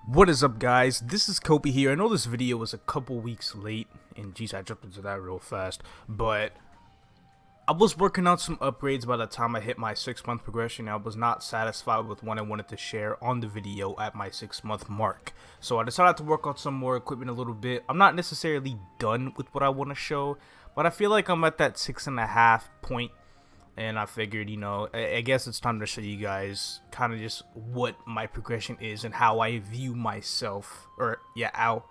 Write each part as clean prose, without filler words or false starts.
What is up, guys? This is Kobe here. I know this video was a couple weeks late, and geez, I jumped into that real fast, but I was working on some upgrades by the time I hit my 6-month progression. I was not satisfied with what I wanted to share on the video at my 6-month mark, so I decided to work on some more equipment a little bit. I'm not necessarily done with what I want to show, but I feel like I'm at that 6.5 point. And I figured, I guess it's time to show you guys kind of just what my progression is and how I view myself, or yeah, how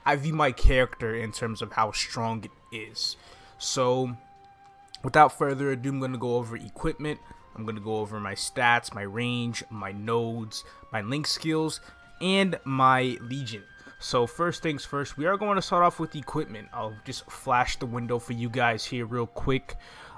I view my character in terms of how strong it is. So, without further ado, I'm going to go over equipment. I'm going to go over my stats, my range, my nodes, my link skills, and my legion. So first things first, we are going to start off with equipment. I'll just flash the window for you guys here real quick.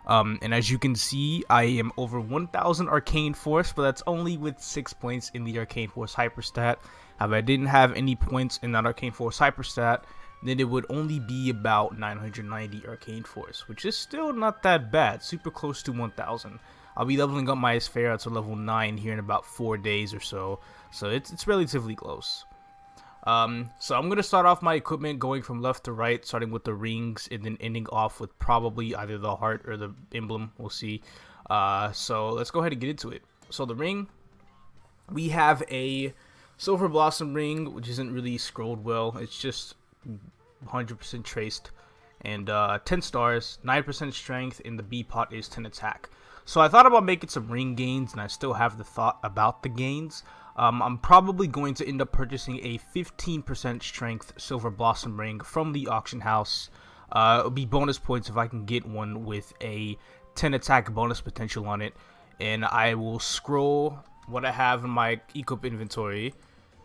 And as you can see, I am over 1,000 Arcane Force, but that's only with 6 points in the Arcane Force Hyperstat. If I didn't have any points in that Arcane Force Hyperstat, then it would only be about 990 Arcane Force, which is still not that bad, super close to 1,000. I'll be leveling up my Sphera to level 9 here in about 4 days or so it's relatively close. So I'm going to start off my equipment going from left to right, starting with the rings and then ending off with probably either the heart or the emblem. We'll see. So let's go ahead and get into it. So the ring, we have a Silver Blossom ring, which isn't really scrolled well. It's just 100% traced. And 10 stars, 9% strength, and the B pot is 10 attack. So I thought about making some ring gains, and I still have the thought about the gains. I'm probably going to end up purchasing a 15% strength Silver Blossom ring from the auction house. It'll be bonus points if I can get one with a 10 attack bonus potential on it. And I will scroll what I have in my equip inventory.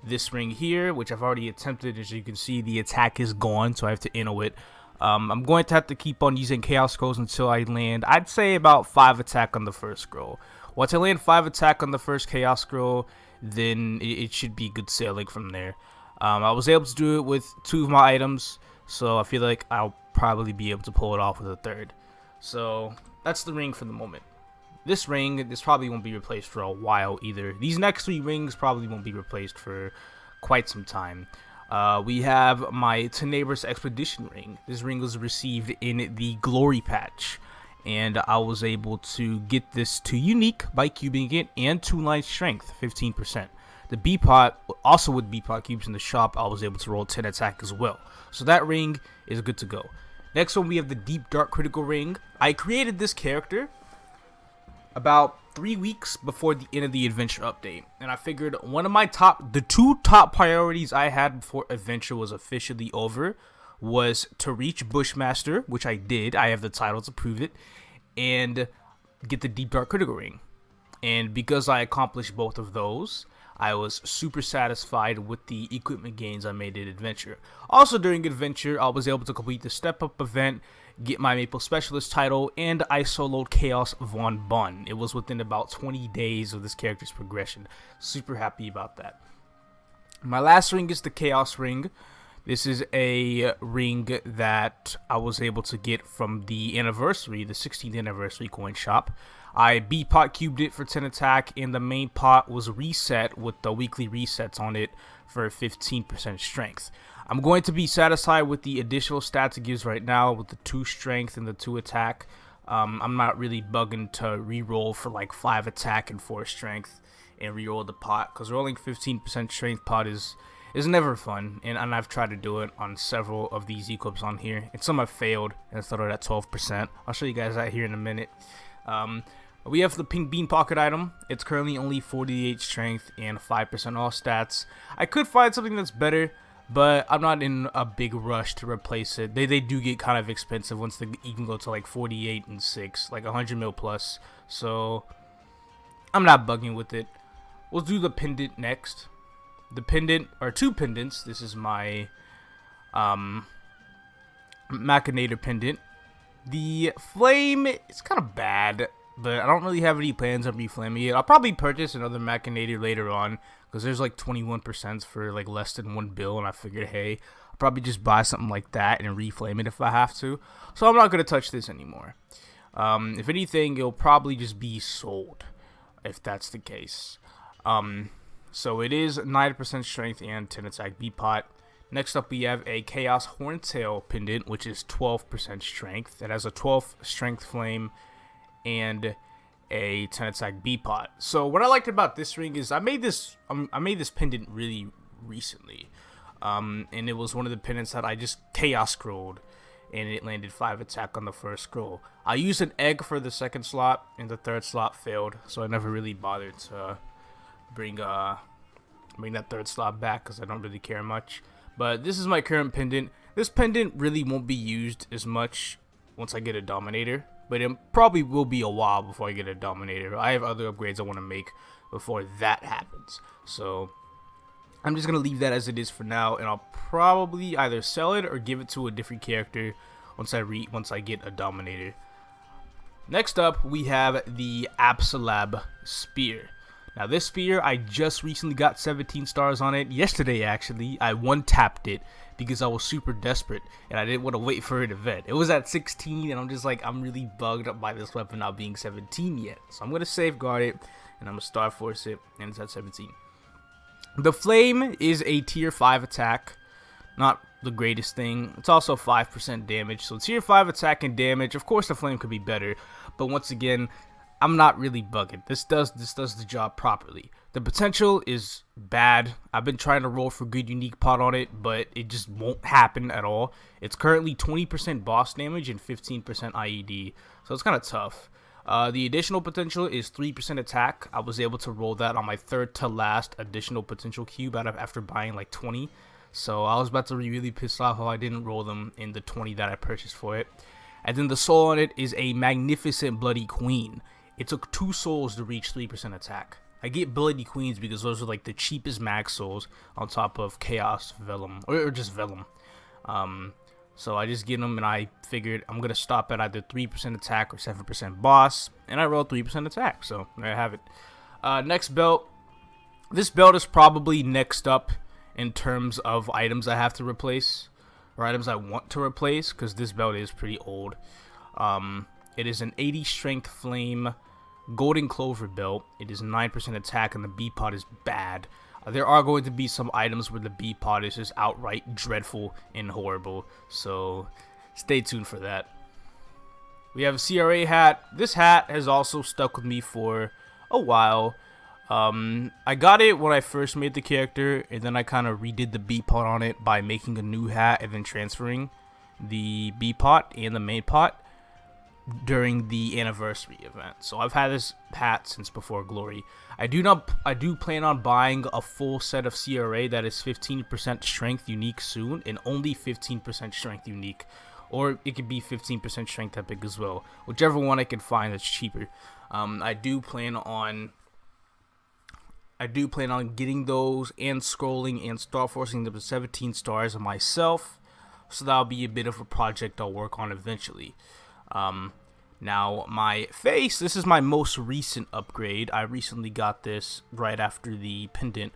This ring here, which I've already attempted. As you can see, the attack is gone, so I have to inno it. I'm going to have to keep on using Chaos Scrolls until I land, I'd say, about 5 attack on the first scroll. Once I land 5 attack on the first Chaos Scroll, then it should be good sailing from there. I was able to do it with 2 of my items, so I feel like I'll probably be able to pull it off with a 3rd. So that's the ring for the moment. This probably won't be replaced for a while either. These next 3 rings probably won't be replaced for quite some time. We have my To Neighbors Expedition ring. This ring was received in the Glory patch, and I was able to get this to unique by cubing it and 2 line strength, 15%. The B pot, also with B pot cubes in the shop, I was able to roll 10 attack as well. So that ring is good to go. Next one, we have the Deep Dark Critical ring. I created this character about 3 weeks before the end of the adventure update, and I figured the 2 top priorities I had before adventure was officially over was to reach Bushmaster, which I did. I have the title to prove it, and get the Deep Dark Critical ring. And because I accomplished both of those, I was super satisfied with the equipment gains I made in adventure. Also during adventure, I was able to complete the step up event, get my Maple Specialist title, and I soloed Chaos Von Bun. It was within about 20 days of this character's progression. Super happy about that. My last ring is the Chaos ring. This is a ring that I was able to get from the anniversary, the 16th anniversary coin shop. I B-pot cubed it for 10 attack, and the main pot was reset with the weekly resets on it for 15% strength. I'm going to be satisfied with the additional stats it gives right now with the 2 strength and the 2 attack. I'm not really bugging to reroll for like 5 attack and 4 strength and reroll the pot, because rolling 15% strength pot is never fun, and I've tried to do it on several of these equips on here, and some have failed and started at 12%. I'll show you guys that here in a minute. We have the Pink Bean Pocket item. It's currently only 48 strength and 5% all stats. I could find something that's better, but I'm not in a big rush to replace it. They do get kind of expensive once they even go to like 48 and 6, like 100 mil plus. So I'm not bugging with it. We'll do the pendant next. The pendant, or 2 pendants. This is my Machinator pendant. The flame is kind of bad, but I don't really have any plans on reflaming it. I'll probably purchase another Machinator later on, because there's like 21% for like less than 1 bill, and I figured, hey, I'll probably just buy something like that and reflame it if I have to. So I'm not going to touch this anymore. If anything, it'll probably just be sold, if that's the case. So it is 90% strength and 10 attack B pot. Next up, we have a Chaos Horntail pendant, which is 12% strength. It has a 12 strength flame and a 10 attack B pot. So what I liked about this ring is I made this pendant really recently, and it was one of the pendants that I just chaos scrolled, and it landed 5 attack on the first scroll. I used an egg for the second slot, and the third slot failed, so I never really bothered to bring that third slot back because I don't really care much. But this is my current pendant. This pendant really won't be used as much once I get a Dominator, but it probably will be a while before I get a Dominator. I have other upgrades I want to make before that happens, so I'm just gonna leave that as it is for now, and I'll probably either sell it or give it to a different character once I get a Dominator. Next up, we have the Absolab Spear. Now this spear, I just recently got 17 stars on it. Yesterday, actually, I one-tapped it because I was super desperate and I didn't want to wait for an event. It was at 16 and I'm just like, I'm really bugged up by this weapon not being 17 yet. So I'm going to safeguard it and I'm going to Star Force it, and it's at 17. The Flame is a tier 5 attack. Not the greatest thing. It's also 5% damage. So tier 5 attack and damage. Of course the Flame could be better, but once again, I'm not really bugging. This does the job properly. The potential is bad. I've been trying to roll for good unique pot on it, but it just won't happen at all. It's currently 20% boss damage and 15% IED, so it's kind of tough. The additional potential is 3% attack. I was able to roll that on my third to last additional potential cube after buying like 20. So I was about to be really pissed off how I didn't roll them in the 20 that I purchased for it. And then the soul on it is a Magnificent Bloody Queen. It took 2 souls to reach 3% attack. I get Bloody Queens because those are like the cheapest mag souls on top of Chaos Vellum, or just Vellum. So I just get them, and I figured I'm going to stop at either 3% attack or 7% boss, and I rolled 3% attack, so there I have it. Next belt. This belt is probably next up in terms of items I have to replace, or items I want to replace, because this belt is pretty old. It is an 80 strength flame Golden Clover belt. It is 9% attack and the B pot is bad. There are going to be some items where the B pot is just outright dreadful and horrible, so stay tuned for that. We have a CRA hat. This hat has also stuck with me for a while. I got it when I first made the character, and then I kind of redid the B pot on it by making a new hat and then transferring the B pot and the main pot during the anniversary event. So I've had this hat since before Glory. I do plan on buying a full set of CRA that is 15% strength unique soon, and only 15% strength unique, or it could be 15% strength epic as well, whichever one I can find that's cheaper. I do plan on getting those and scrolling and star forcing them to 17 stars myself, so that'll be a bit of a project I'll work on eventually. Now my face, this is my most recent upgrade. I recently got this right after the pendant.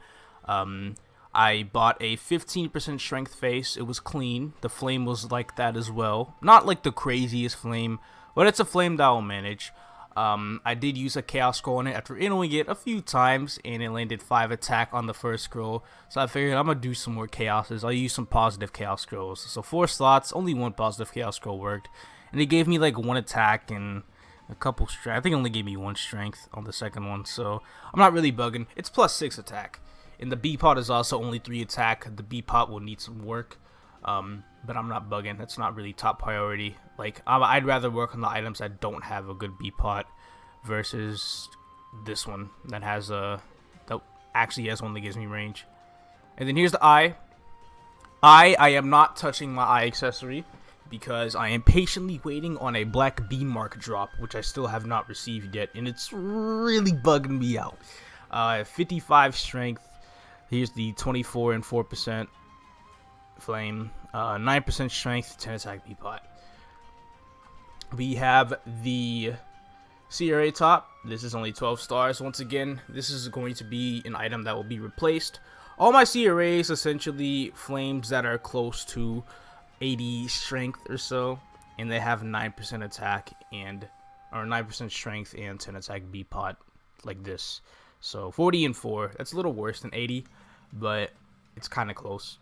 I bought a 15% strength face. It was clean. The flame was like that as well. Not like the craziest flame, but it's a flame that I'll manage. I did use a chaos scroll on it after innoing it a few times, and it landed 5 attack on the first scroll. So I figured I'm gonna do some more chaoses. I'll use some positive chaos scrolls. So 4 slots, only 1 positive chaos scroll worked. And it gave me like 1 attack and a couple strength. I think it only gave me 1 strength on the second one, so I'm not really bugging. It's plus 6 attack. And the B pot is also only 3 attack. The B pot will need some work, but I'm not bugging. That's not really top priority. Like, I'd rather work on the items that don't have a good B pot versus this one that actually has one that gives me range. And then here's the eye. I am not touching my eye accessory, because I am patiently waiting on a black beam mark drop, which I still have not received yet, and it's really bugging me out. 55 strength. Here's the 24 and 4% flame. 9% strength, 10 attack B pot. We have the CRA top. This is only 12 stars. Once again, this is going to be an item that will be replaced. All my CRAs essentially flames that are close to 80 strength or so, and they have 9% attack or 9% strength and 10 attack B pot like this. So 40 and 4. That's a little worse than 80, but it's kind of close.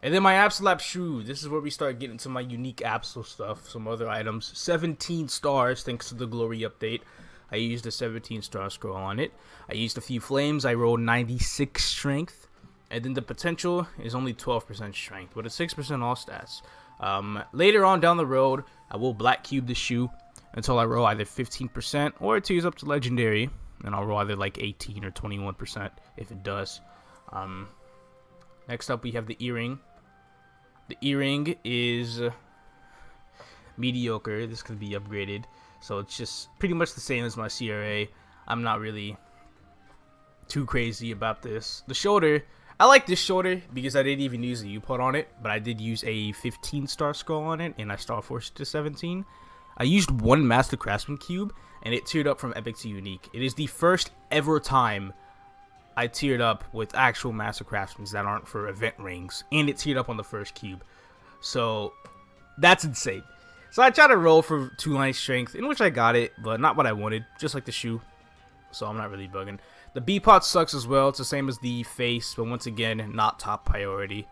And then my Absol shoe. This is where we start getting to my unique Absol stuff. Some other items. 17 stars thanks to the Glory update. I used a 17-star scroll on it. I used a few flames. I rolled 96 strength. And then the potential is only 12% strength, with a 6% all stats. Later on down the road, I will black cube the shoe until I roll either 15% or it tears up to legendary. And I'll roll either like 18 or 21% if it does. Next up, we have the earring. The earring is mediocre. This could be upgraded. So it's just pretty much the same as my CRA. I'm not really too crazy about this. The shoulder, I like this shoulder because I didn't even use a U-Pod on it, but I did use a 15-star scroll on it, and I star forced it to 17. I used one Master Craftsman cube, and it tiered up from Epic to Unique. It is the first ever time I tiered up with actual Master Craftsmen that aren't for event rings, and it tiered up on the first cube. So that's insane. So I tried to roll for 2-line strength, in which I got it, but not what I wanted, just like the shoe. So I'm not really bugging. The B-pot sucks as well. It's the same as the face, but once again, not top priority.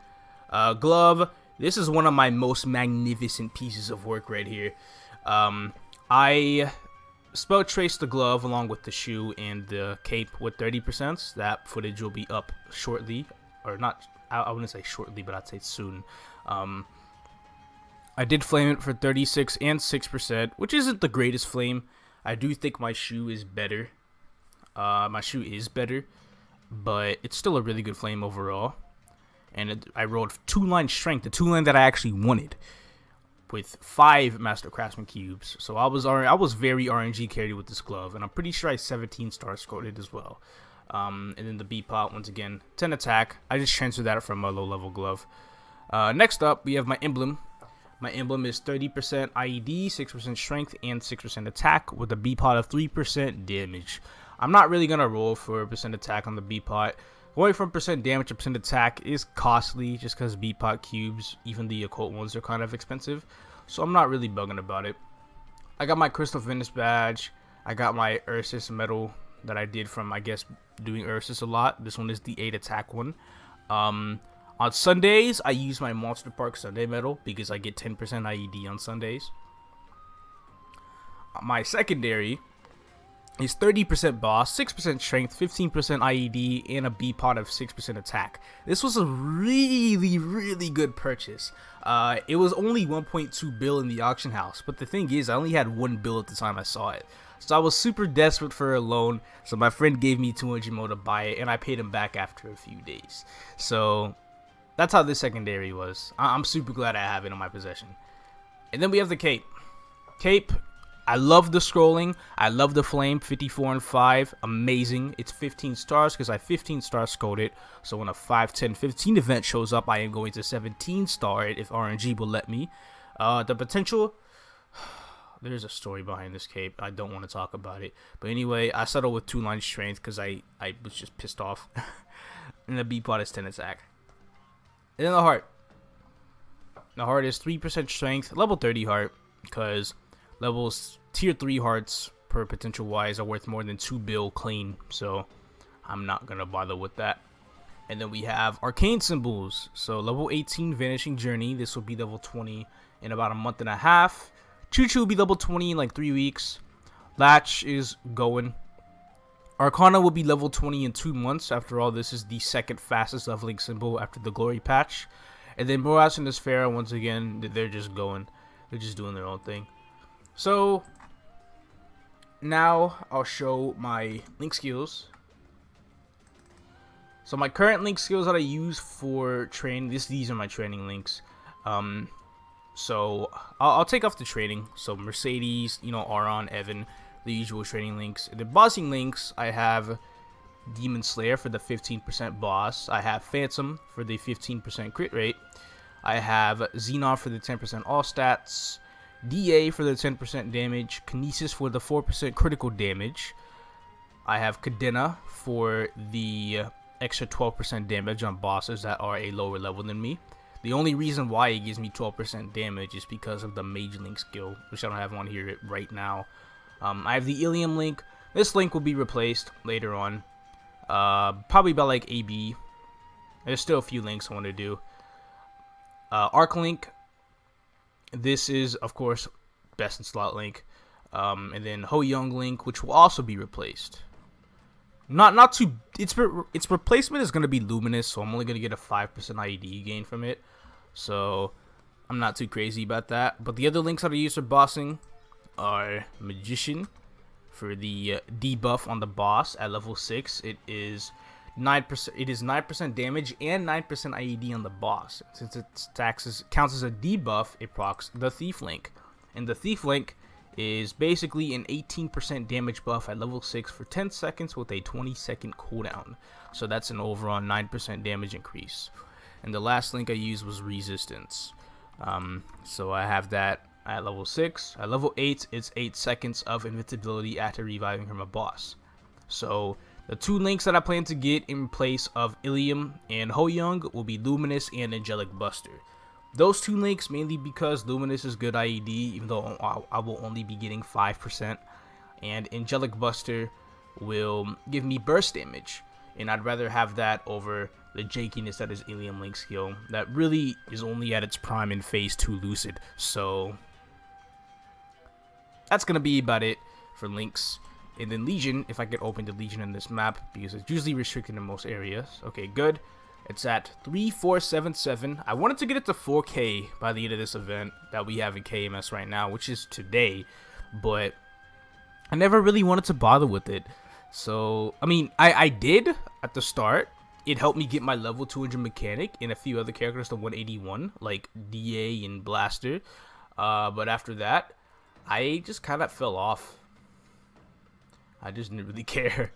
Glove. This is one of my most magnificent pieces of work right here. I spell trace the glove along with the shoe and the cape with 30%. That footage will be up shortly, or not. I wouldn't say shortly, but I'd say soon. I did flame it for 36 and 6%, which isn't the greatest flame. I do think my shoe is better. My shoe is better, but it's still a really good flame overall. And I rolled 2-line strength, the 2-line that I actually wanted, with 5 Master Craftsman cubes. So I was very RNG carried with this glove, and I'm pretty sure I 17-star scored it as well. And then the B-pot, once again, 10 attack. I just transferred that from a low-level glove. Next up, we have my Emblem. My Emblem is 30% IED, 6% strength, and 6% attack, with a B-pot of 3% damage. I'm not really going to roll for percent attack on the B-pot. Going from percent damage to percent attack is costly just because B-pot cubes, even the occult ones, are kind of expensive. So I'm not really bugging about it. I got my Crystal Fitness badge. I got my Ursus medal that I did from, I guess, doing Ursus a lot. This one is the 8 attack one. On Sundays, I use my Monster Park Sunday medal because I get 10% IED on Sundays. My secondary is 30% boss, 6% strength, 15% IED, and a B-pot of 6% attack. This was a really, really good purchase. It was only 1.2 bill in the auction house, but the thing is, I only had 1 bill at the time I saw it. So I was super desperate for a loan, so my friend gave me 200 mo to buy it, and I paid him back after a few days. So that's how this secondary was. I'm super glad I have it in my possession. And then we have the cape. Cape, I love the scrolling. I love the flame. 54 and 5. Amazing. It's 15 stars because I 15-star scored it. So when a 5, 10, 15 event shows up, I am going to 17-star it if RNG will let me. The potential, there's a story behind this cape. I don't want to talk about it. But anyway, I settled with 2-line strength because I was just pissed off. And the B-pot is 10 attack. And then the heart. The heart is 3% strength. Level 30 heart because levels tier 3 hearts per potential wise are worth more than 2 bill clean, so I'm not gonna bother with that. And then we have Arcane Symbols. So level 18 Vanishing Journey. This will be level 20 in about a month and a half. Choo Choo will be level 20 in like 3 weeks. Latch is going. Arcana will be level 20 in 2 months. After all, this is the second fastest leveling symbol after the Glory patch. And then Morass and Desfera, once again, they're just going. They're just doing their own thing. So now I'll show my link skills. So my current link skills that I use for training, these are my training links. So I'll take off the training. So Mercedes, Auron, Evan, the usual training links. The bossing links, I have Demon Slayer for the 15% boss. I have Phantom for the 15% crit rate. I have Xenon for the 10% all stats. DA for the 10% damage, Kinesis for the 4% critical damage. I have Cadena for the extra 12% damage on bosses that are a lower level than me. The only reason why it gives me 12% damage is because of the Mage Link skill, which I don't have on here right now. I have the Ilium link. This link will be replaced later on. Probably about like AB. There's still a few links I want to do. Arc Link. This is, of course, best in slot Link. And then Ho Young Link, which will also be replaced. Not too. Its replacement is going to be Luminous, so I'm only going to get a 5% IED gain from it. So I'm not too crazy about that. But the other links that I use for bossing are Magician for the debuff on the boss at level 6. It is 9%. It is 9% damage and 9% IED on the boss. Since it counts as a debuff, it procs the Thief Link, and the Thief Link is basically an 18% damage buff at level 6 for 10 seconds with a 20-second cooldown. So that's an overall 9% damage increase. And the last link I used was Resistance. So I have that at level 6. At level 8, it's 8 seconds of invincibility after reviving from a boss. So the two links that I plan to get in place of Ilium and Ho Young will be Luminous and Angelic Buster. Those two links mainly because Luminous is good IED, even though I will only be getting 5%. And Angelic Buster will give me burst damage. And I'd rather have that over the jankiness that is Ilium Link skill. That really is only at its prime in Phase 2 Lucid. So that's going to be about it for links. And then Legion, if I get open to Legion in this map, because it's usually restricted in most areas. Okay, good. It's at 3477. I wanted to get it to 4K by the end of this event that we have in KMS right now, which is today, but I never really wanted to bother with it. So, I mean, I did at the start. It helped me get my level 200 mechanic and a few other characters to 181, like DA and Blaster. But after that, I just kind of fell off. I just didn't really care.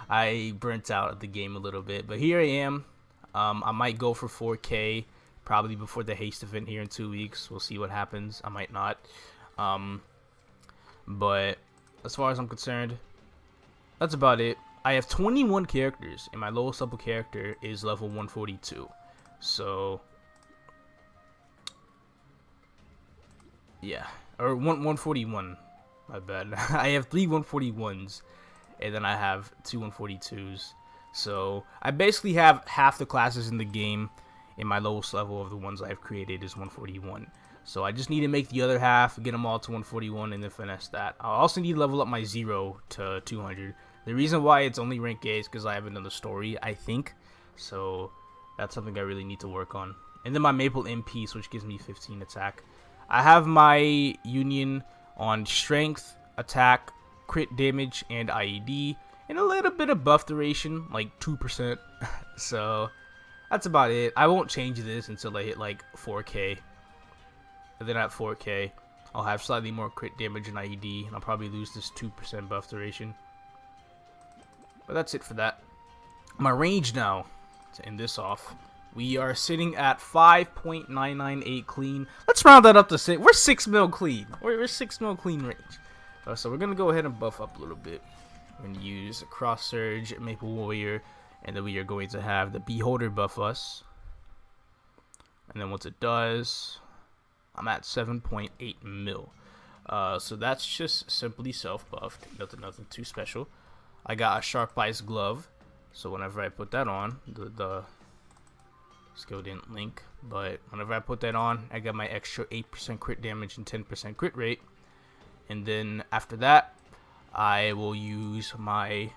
I burnt out at the game a little bit, but here I am. I might go for 4K probably before the haste event here in 2 weeks. We'll see what happens. I might not. But as far as I'm concerned, that's about it. I have 21 characters, and my lowest level character is level 142. So, yeah. Or 141. My bad. I have 3 141s, and then I have 2 142s. So I basically have half the classes in the game, and my lowest level of the ones I've created is 141. So I just need to make the other half, get them all to 141, and then finesse that. I also need to level up my 0 to 200. The reason why it's only rank A is because I haven't done the story, I think. So that's something I really need to work on. And then my Maple M piece, which gives me 15 attack. I have my Union on strength, attack, crit damage, and IED. And a little bit of buff duration, like 2%. So that's about it. I won't change this until I hit like 4K. And then at 4K, I'll have slightly more crit damage and IED. And I'll probably lose this 2% buff duration. But that's it for that. My range now, to end this off, we are sitting at 5.998 clean. Let's round that up to 6. We're 6 mil clean. We're 6 mil clean range. So we're going to go ahead and buff up a little bit. We're going to use Cross Surge, Maple Warrior, and then we are going to have the Beholder buff us. And then once it does, I'm at 7.8 mil. So that's just simply self-buffed. Nothing too special. I got a Sharp Ice Glove, so whenever I put that on, the skill didn't link, but whenever I put that on, I got my extra 8% crit damage and 10% crit rate. And then after that, I will use my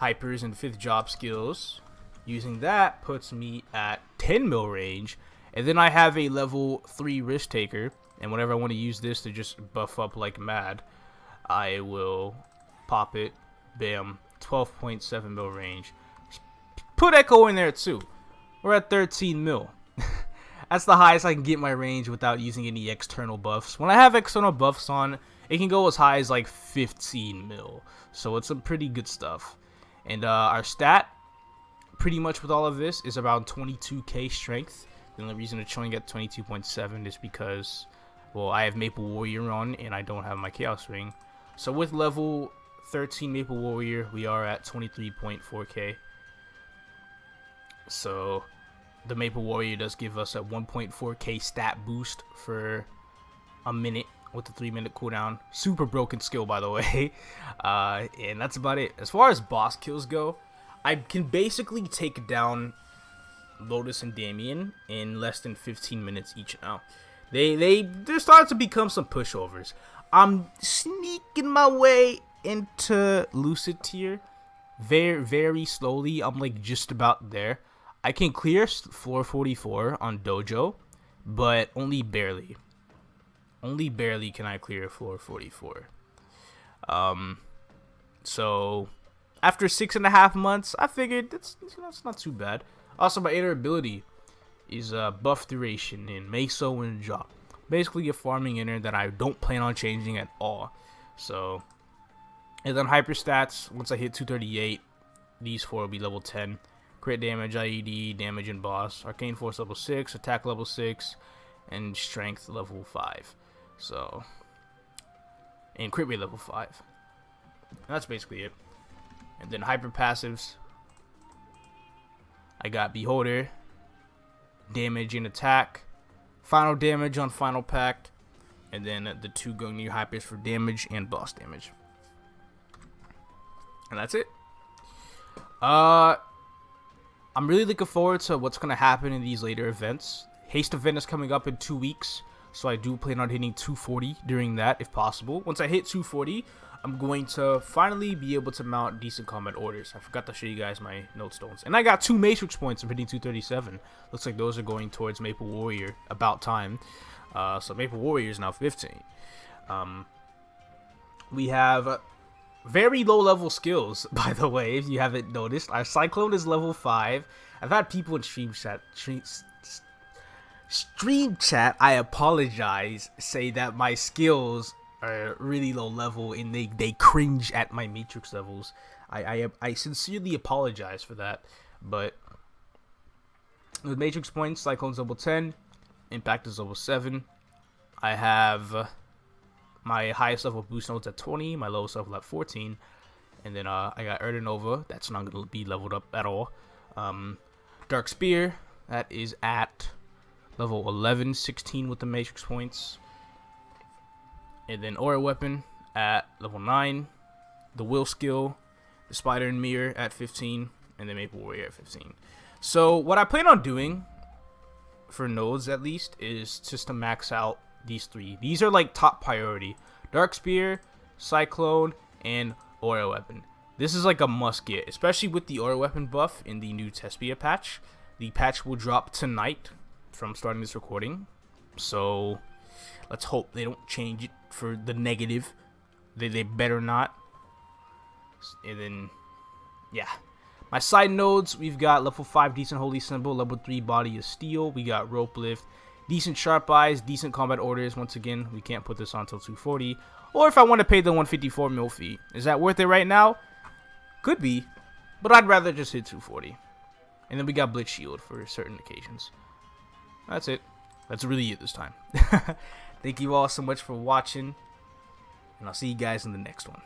Hypers and 5th Job skills. Using that puts me at 10 mil range. And then I have a level 3 Risk Taker. And whenever I want to use this to just buff up like mad, I will pop it. Bam. 12.7 mil range. Put Echo in there too. We're at 13 mil. That's the highest I can get my range without using any external buffs. When I have external buffs on, it can go as high as like 15 mil. So it's some pretty good stuff. And our stat, pretty much with all of this, is around 22k strength. The only reason it's showing at 22.7 is because, well, I have Maple Warrior on and I don't have my Chaos Ring. So with level 13 Maple Warrior, we are at 23.4k. So the Maple Warrior does give us a 1.4k stat boost for a minute with the 3-minute cooldown. Super broken skill, by the way. And that's about it. As far as boss kills go, I can basically take down Lotus and Damien in less than 15 minutes each now. They're starting to become some pushovers. I'm sneaking my way into Lucid tier very, very slowly. I'm like just about there. I can clear floor 44 on Dojo, but only barely. Only barely can I clear floor 44. So after 6.5 months, I figured that's not too bad. Also, my inner ability is buff duration in Meso and Jaw. Basically a farming inner that I don't plan on changing at all. So, and then hyper stats, once I hit 238, these 4 will be level 10. Crit damage, IED, damage and boss. Arcane force level 6, attack level 6, and strength level 5. So, and crit rate level 5. And that's basically it. And then hyper passives, I got Beholder, damage and attack, final damage on final pact, and then the 2 Gungnir hypers for damage and boss damage. And that's it. I'm really looking forward to what's going to happen in these later events. Haste event is coming up in 2 weeks, so I do plan on hitting 240 during that if possible. Once I hit 240, I'm going to finally be able to mount decent combat orders. I forgot to show you guys my note stones. And I got 2 matrix points. I'm hitting 237. Looks like those are going towards Maple Warrior. About time. So Maple Warrior is now 15. We have very low level skills, by the way, if you haven't noticed. Our Cyclone is level 5. I've had people in stream chat, I apologize, say that my skills are really low level and they cringe at my matrix levels. I sincerely apologize for that. But with matrix points, Cyclone's level 10, Impact is level 7. I have my highest level boost nodes at 20, my lowest level at 14, and then I got Erdenova, that's not going to be leveled up at all. Dark Spear, that is at level 11, 16 with the matrix points. And then Aura Weapon at level 9, the Will Skill, the Spider and Mirror at 15, and the Maple Warrior at 15. So what I plan on doing, for nodes at least, is just to max out these 3. These are like top priority. Dark Spear, Cyclone, and Aura Weapon. This is like a must get, especially with the Aura Weapon buff in the new Tespia patch. The patch will drop tonight from starting this recording. So let's hope they don't change it for the negative. They better not. And then, yeah. My side nodes, we've got level 5 decent holy symbol, level 3 body of steel. We got rope lift, decent sharp eyes, decent combat orders. Once again, we can't put this on until 240. Or if I want to pay the 154 mil fee, is that worth it right now? Could be, but I'd rather just hit 240. And then we got blitz shield for certain occasions. That's it. That's really it this time. Thank you all so much for watching, and I'll see you guys in the next one.